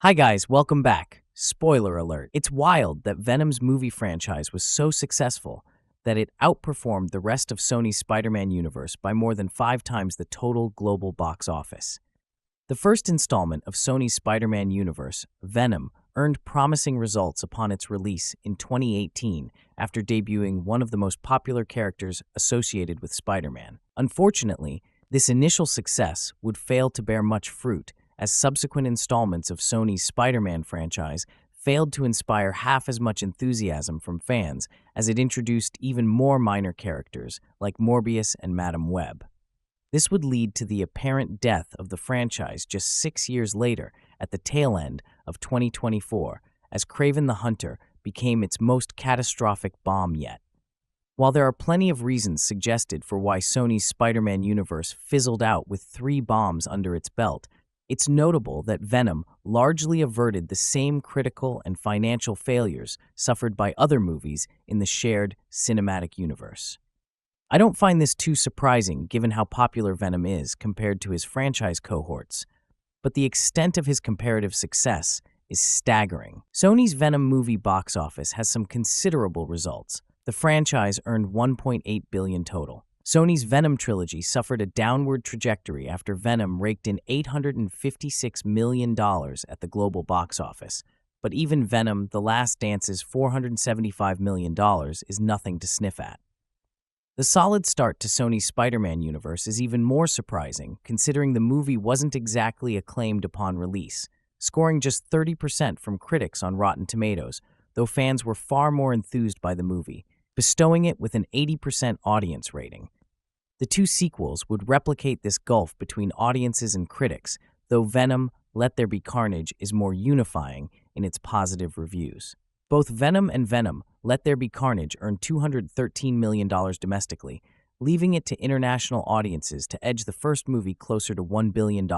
Hi guys, welcome back. Spoiler alert. It's wild that Venom's movie franchise was so successful that it outperformed the rest of Sony's Spider-Man universe by more than 5 times the total global box office. The first installment of Sony's Spider-Man universe, Venom, earned promising results upon its release in 2018 after debuting one of the most popular characters associated with Spider-Man. Unfortunately, this initial success would fail to bear much fruit as subsequent installments of Sony's Spider-Man franchise failed to inspire half as much enthusiasm from fans as it introduced even more minor characters like Morbius and Madame Web. This would lead to the apparent death of the franchise just 6 years later at the tail end of 2024 as Kraven the Hunter became its most catastrophic bomb yet. While there are plenty of reasons suggested for why Sony's Spider-Man universe fizzled out with 3 bombs under its belt, it's notable that Venom largely averted the same critical and financial failures suffered by other movies in the shared cinematic universe. I don't find this too surprising given how popular Venom is compared to his franchise cohorts, but the extent of his comparative success is staggering. Sony's Venom movie box office has some considerable results. The franchise earned $1.8 billion total. Sony's Venom trilogy suffered a downward trajectory after Venom raked in $856 million at the global box office, but even Venom: The Last Dance's $475 million is nothing to sniff at. The solid start to Sony's Spider-Man universe is even more surprising, considering the movie wasn't exactly acclaimed upon release, scoring just 30% from critics on Rotten Tomatoes, though fans were far more enthused by the movie, bestowing it with an 80% audience rating. The 2 sequels would replicate this gulf between audiences and critics, though Venom: Let There Be Carnage is more unifying in its positive reviews. Both Venom and Venom: Let There Be Carnage earned $213 million domestically, leaving it to international audiences to edge the first movie closer to $1 billion.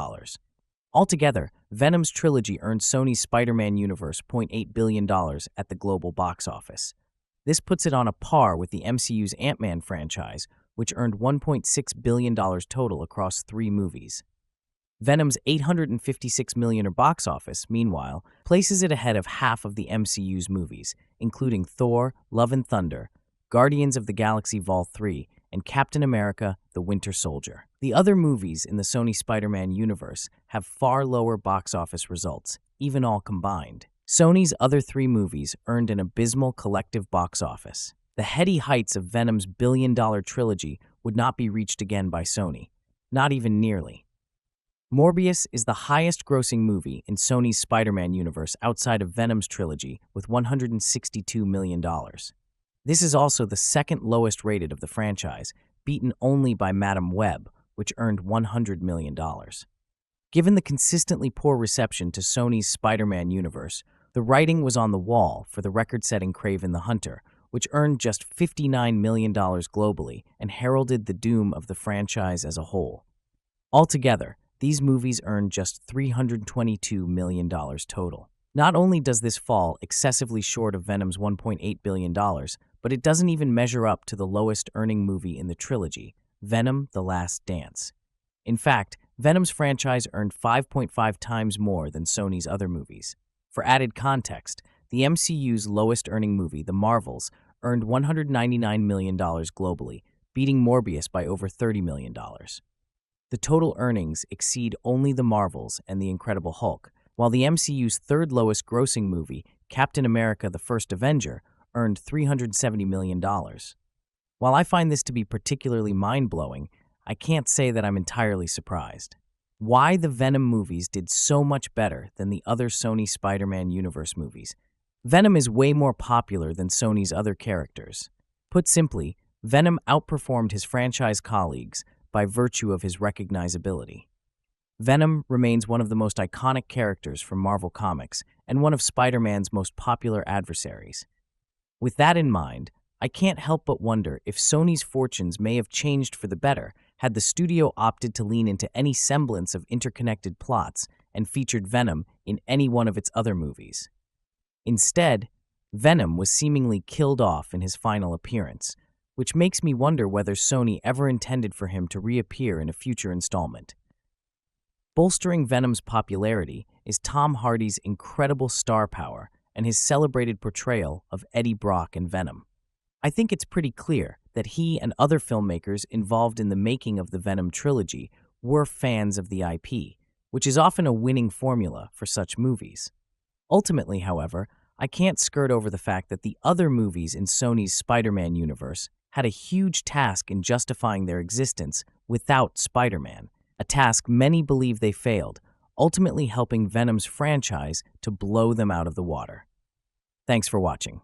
Altogether, Venom's trilogy earned Sony's Spider-Man universe $0.8 billion at the global box office. This puts it on a par with the MCU's Ant-Man franchise, which earned $1.6 billion total across 3 movies. Venom's $856 million box office, meanwhile, places it ahead of half of the MCU's movies, including Thor: Love and Thunder, Guardians of the Galaxy Vol. 3, and Captain America: The Winter Soldier. The other movies in the Sony Spider-Man universe have far lower box office results, even all combined. Sony's other 3 movies earned an abysmal collective box office. The heady heights of Venom's billion-dollar trilogy would not be reached again by Sony, not even nearly. Morbius is the highest-grossing movie in Sony's Spider-Man universe outside of Venom's trilogy with $162 million. This is also the second lowest rated of the franchise, beaten only by Madame Web, which earned $100 million. Given the consistently poor reception to Sony's Spider-Man universe, the writing was on the wall for the record-setting Kraven the Hunter, which earned just $59 million globally and heralded the doom of the franchise as a whole. Altogether, these movies earned just $322 million total. Not only does this fall excessively short of Venom's $1.8 billion, but it doesn't even measure up to the lowest-earning movie in the trilogy, Venom: The Last Dance. In fact, Venom's franchise earned 5.5 times more than Sony's other movies. For added context, the MCU's lowest-earning movie, The Marvels, earned $199 million globally, beating Morbius by over $30 million. The total earnings exceed only The Marvels and The Incredible Hulk, while the MCU's third lowest grossing movie, Captain America: The First Avenger, earned $370 million. While I find this to be particularly mind-blowing, I can't say that I'm entirely surprised. Why the Venom movies did so much better than the other Sony Spider-Man universe movies? Venom is way more popular than Sony's other characters. Put simply, Venom outperformed his franchise colleagues by virtue of his recognizability. Venom remains one of the most iconic characters from Marvel Comics and one of Spider-Man's most popular adversaries. With that in mind, I can't help but wonder if Sony's fortunes may have changed for the better had the studio opted to lean into any semblance of interconnected plots and featured Venom in any one of its other movies. Instead, Venom was seemingly killed off in his final appearance, which makes me wonder whether Sony ever intended for him to reappear in a future installment. Bolstering Venom's popularity is Tom Hardy's incredible star power and his celebrated portrayal of Eddie Brock in Venom. I think it's pretty clear that he and other filmmakers involved in the making of the Venom trilogy were fans of the IP, which is often a winning formula for such movies. Ultimately, however, I can't skirt over the fact that the other movies in Sony's Spider-Man universe had a huge task in justifying their existence without Spider-Man, a task many believe they failed, ultimately helping Venom's franchise to blow them out of the water. Thanks for watching.